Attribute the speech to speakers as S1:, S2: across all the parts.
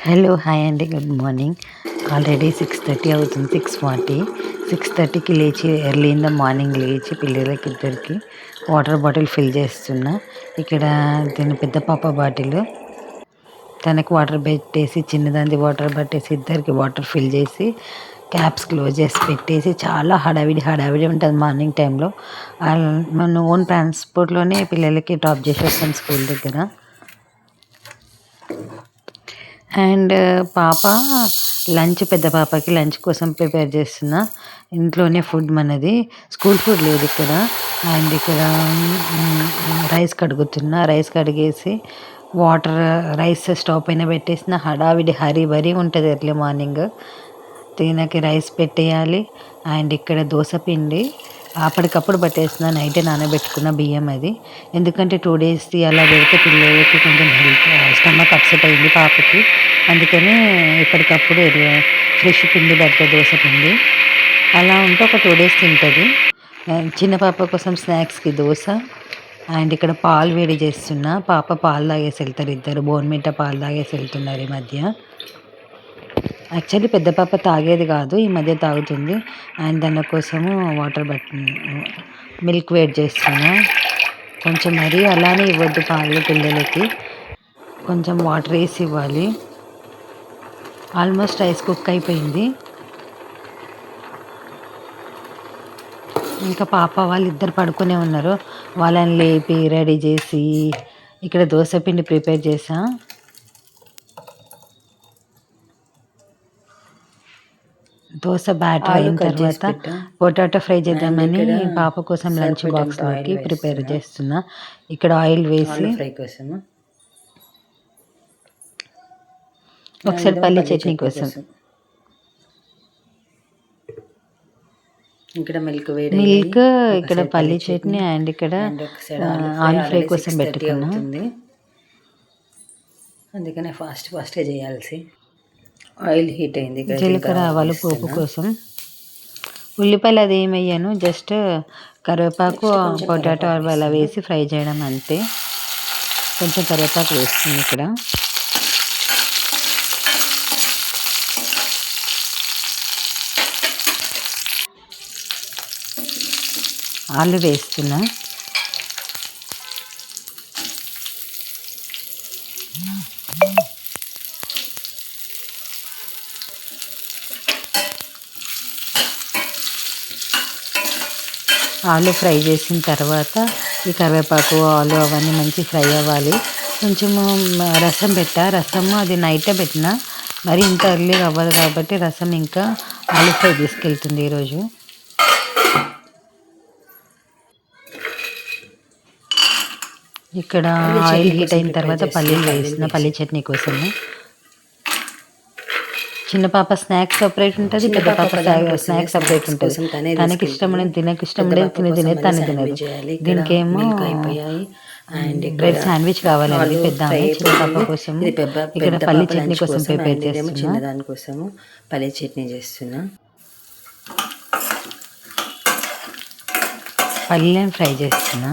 S1: Hello hi అండి, good morning. Already 6:30 అవుతుంది, 6:40. 6:30కి లేచి ఎర్లీ ఇన్ ద మార్నింగ్ లేచి పిల్లలకి ఇద్దరికి వాటర్ బాటిల్ ఫిల్ చేస్తున్నా. ఇక్కడ దీని పెద్ద పాప బాటిల్ తనకి వాటర్ పెట్టేసి చిన్నదానికి వాటర్ పట్టేసి ఇద్దరికి వాటర్ ఫిల్ చేసి క్యాప్స్ క్లోజ్ చేసి పెట్టేసి చాలా హడావిడి ఉంటుంది మార్నింగ్ టైంలో. మన ఓన్ ట్రాన్స్పోర్ట్లోనే పిల్లలకి డ్రాప్ చేసి వస్తాం స్కూల్ దగ్గర. అండ్ పాప లంచ్, పెద్ద పాపకి లంచ్ కోసం ప్రిపేర్ చేస్తున్నా. ఇంట్లోనే ఫుడ్ మనది, స్కూల్ ఫుడ్ లేదు ఇక్కడ. అండ్ ఇక్కడ రైస్ కడుగుతున్నా. రైస్ కడిగేసి రైస్ స్టవ్ పైన పెట్టేసిన. హడావిడి హరీ ఉంటుంది ఎర్లీ మార్నింగ్. తినకి రైస్ పెట్టేయాలి. అండ్ ఇక్కడ దోశ పిండి అప్పటికప్పుడు పట్టేసిన, నైటే నానబెట్టుకున్న బియ్యం అది. ఎందుకంటే 2 డేస్ది అలా పెడితే పిల్లలకి కొంచెం స్టమక్ అప్సెట్ అయింది పాపకి. అందుకని ఎప్పటికప్పుడు ఫ్రెష్ పిండి పడితే దోశ పిండి అలా ఉంటే ఒక 2 డేస్ తింటుంది. చిన్న పాప కోసం స్నాక్స్కి దోశ. అండ్ ఇక్కడ పాలు వేడి చేస్తున్నా. పాప పాలు తాగేసి వెళ్తారు, ఇద్దరు బోర్మిటా పాలు తాగేసి వెళ్తున్నారు ఈ మధ్య. యాక్చువల్లీ పెద్ద పాప తాగేది కాదు, ఈ మధ్య తాగుతుంది. అండ్ దాని కోసము మిల్క్ వేడి చేస్తున్నా. కొంచెం మరీ అలానే ఇవ్వద్దు పాలు పిల్లలకి, కొంచెం వాటర్ వేసి ఇవ్వాలి. ఆల్మోస్ట్ రైస్ కుక్ అయిపోయింది. ఇంకా పాప వాళ్ళిద్దరు పడుకునే ఉన్నారు. వాళ్ళని లేపి రెడీ చేసి ఇక్కడ దోశ పిండి ప్రిపేర్ చేసా. దోశ బ్యాటర్ అయిన తర్వాత పొటాటో ఫ్రై చేద్దామని పాప కోసం లంచ్ బాక్స్లోకి ప్రిపేర్ చేస్తున్నా. ఇక్కడ ఆయిల్ వేసి
S2: ఫ్రై కోసం,
S1: ఒకసారి పల్లి చట్నీ కోసం
S2: ఇక్కడ మిల్క్
S1: ఇక్కడ పల్లి చట్నీ. అండ్ ఇక్కడ ఆలు ఫ్రై కోసం పెట్టుకున్నా.
S2: అందుకనే ఫాస్ట్గా చేయాల్సి. ఆయిల్ హీట్ అయింది,
S1: జీలకర్ర ఆవాలు పోపు కోసం. ఉల్లిపాయలు అది ఏమయ్యాను, జస్ట్ కరివేపాకు పొటాటో అలా వేసి ఫ్రై చేయడం అంతే. కొంచెం కరివేపాకు వేస్తుంది ఇక్కడ. ఆలు వేస్తున్నా. ఆలు ఫ్రై చేసిన తర్వాత ఈ కరివేపాకు ఆలు అవన్నీ మంచి ఫ్రై అవ్వాలి. కొంచెము రసం రసము అది నైటే పెట్టిన, మరి ఇంత ఎర్లీ అవ్వదు కాబట్టి రసం ఇంకా ఆలు ఫ్రై తీసుకెళ్తుంది ఈరోజు. ఇక్కడ ఆయిల్ హీట్ అయిన తర్వాత పల్లీలు వేసిన, పల్లీ చట్నీ కోసము. చిన్న పాప స్నాక్స్ సపరేట్ ఉంటుంది, పెద్ద పాప స్నాక్స్ సపరేట్ ఉంటుంది. తనకి ఇష్టమైన తినకి ఇష్టం లేదు, తినేది తను తినదు. దీనికేమో బ్రెడ్ శాండ్విచ్ కావాలండి పెద్ద చిన్న పాప కోసం. ఇక్కడ పల్లి చట్నీ కోసం ప్రిపేర్ చేస్తున్నా.
S2: చిన్నదాని కోసము పల్లి చట్నీ చేస్తున్నా.
S1: పల్లీలను ఫ్రై చేస్తున్నా.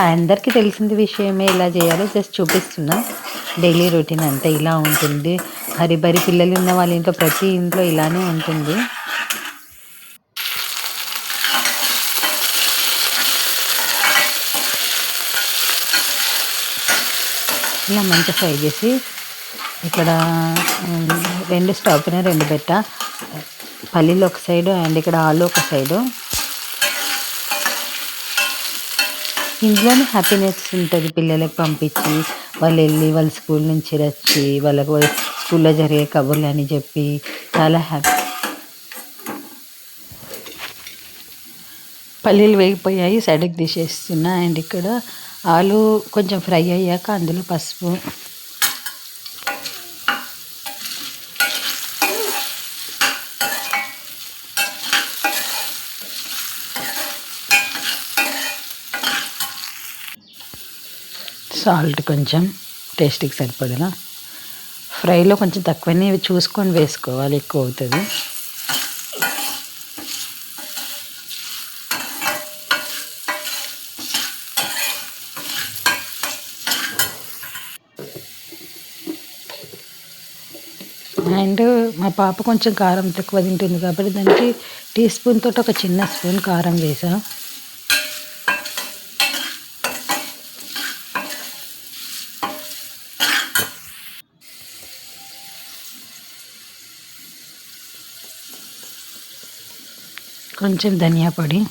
S1: అందరికీ తెలిసిన విషయమే, ఇలా చేయాలో జస్ట్ చూపిస్తున్నా. డైలీ రొటీన్ అంతా ఇలా ఉంటుంది. హరిబరి పిల్లలు ఉన్న వాళ్ళ ఇంట్లో ప్రతి ఇంట్లో ఇలానే ఉంటుంది. ఇలా మంచిగా ఫ్రై చేసి ఇక్కడ 2 స్టవ్ పైన 2 పెట్ట, పల్లీలు ఒక సైడు అండ్ ఇక్కడ ఆలు ఒక సైడు. ఇంట్లోనే హ్యాపీనెస్ ఉంటుంది పిల్లలకి పంపించి, వాళ్ళు వెళ్ళి వాళ్ళ స్కూల్ నుంచి వచ్చి వాళ్ళకు స్కూల్లో జరిగే కబుర్లు అని చెప్పి చాలా హ్యాపీ. పల్లీలు వేగిపోయాయి, సైడ్కి తీసేస్తున్నా. అండ్ ఇక్కడ ఆలు కొంచెం ఫ్రై అయ్యాక అందులో పసుపు, సాల్ట్ కొంచెం టేస్ట్కి సరిపడలా. ఫ్రైలో కొంచెం తక్కువనే చూసుకొని వేసుకోవాలి, ఎక్కువ అవుతుంది. అండ్ మా పాప కొంచెం కారం తక్కువ తింటుంది కాబట్టి దానికి టీ స్పూన్ తోటి ఒక చిన్న స్పూన్ కారం వేసా. కొంచెం ధనియా పొడి,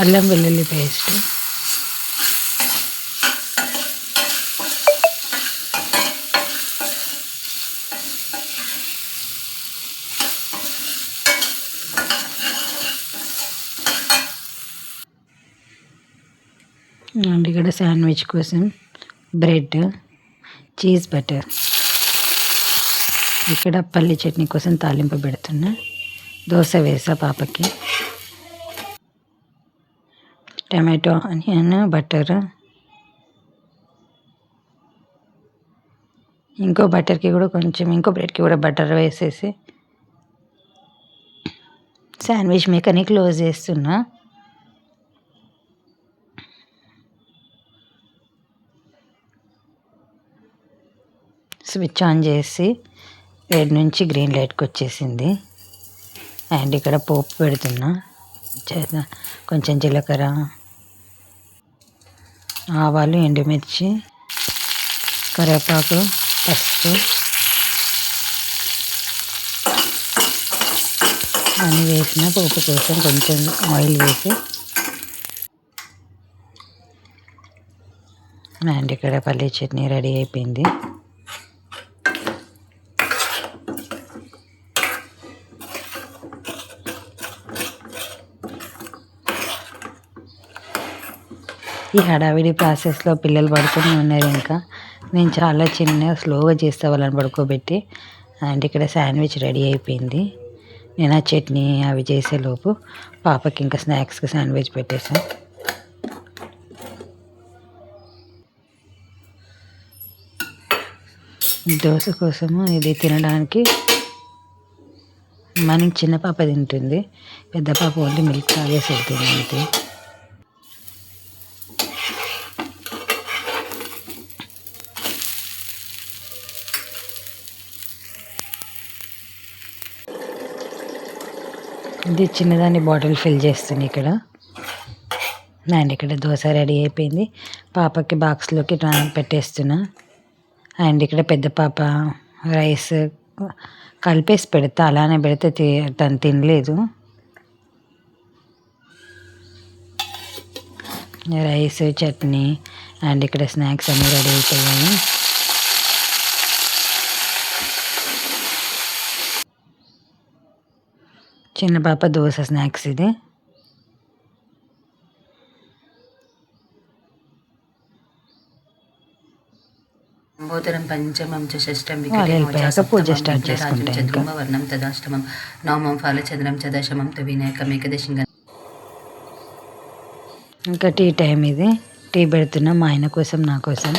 S1: అల్లం వెల్లుల్లి పేస్ట్, అండ్ ఇక్కడ శాండ్విచ్ కోసం బ్రెడ్, చీజ్ బటర్, ఇక్కడ పల్లి చట్నీ కోసం తాలింపు పెడుతున్నా. దోశ వేసా పాపకి. టమాటో, ఆనియన్, బటర్, ఇంకో బటర్కి కూడా కొంచెం ఇంకో బ్రెడ్కి కూడా బటర్ వేసేసి శాండ్విచ్ మేకర్ని క్లోజ్ చేస్తున్నా. స్విచ్ ఆన్ చేసి రెడ్ నుంచి గ్రీన్ లైట్కి వచ్చేసింది. అండ్ ఇక్కడ పోపు పెడుతున్నా. కొంచెం జీలకర్ర, ఆవాలు, ఎండుమిర్చి, కరివేపాకు, పసుపు అన్నీ వేసిన పోపు కోసం కొంచెం ఆయిల్ వేసి, అండ్ ఇక్కడ పల్లీ చట్నీ రెడీ అయిపోయింది. ఈ హడావిడి ప్రాసెస్లో పిల్లలు పడుకొని ఉన్నారు. ఇంకా నేను చాలా స్లోగా చేస్తా వాళ్ళని పడుకోబెట్టి. అండ్ ఇక్కడ శాండ్విచ్ రెడీ అయిపోయింది. నేను ఆ చట్నీ అవి చేసేలోపు పాపకి ఇంకా స్నాక్స్కి శాండ్విచ్ పెట్టేసాను. దోశ కోసము ఇది తినడానికి మనకి చిన్న పాప తింటుంది, పెద్ద పాప ఓన్లీ మిల్క్ తాగేసి వెళ్తుంది అంతే. ఇది చిన్నదాన్ని బాటిల్ ఫిల్ చేస్తుంది ఇక్కడ. అండ్ ఇక్కడ దోశ రెడీ అయిపోయింది. పాపకి బాక్స్లోకి పెట్టేస్తున్నా. అండ్ ఇక్కడ పెద్ద పాప రైస్ కలిపేసి పెడతా, అలానే పెడితే తను తినలేదు. రైస్, చట్నీ అండ్ ఇక్కడ స్నాక్స్ అన్నీ రెడీ అయిపోయాయి. చిన్న పాప దోశ స్నాక్స్ ఇది.
S2: సంబోధనం పంచమం చ షష్టం
S1: పూజ స్టార్ట్ చేసుకుంటాం.
S2: వర్ణం తదాష్టమం నవమం ఫాలచంద్రం చ దశమం తు వినాయకం ఏకదశింగ.
S1: ఇంకా టీ టైం ఇది. టీ పెడుతున్నా మా ఆయన కోసం, నా కోసం.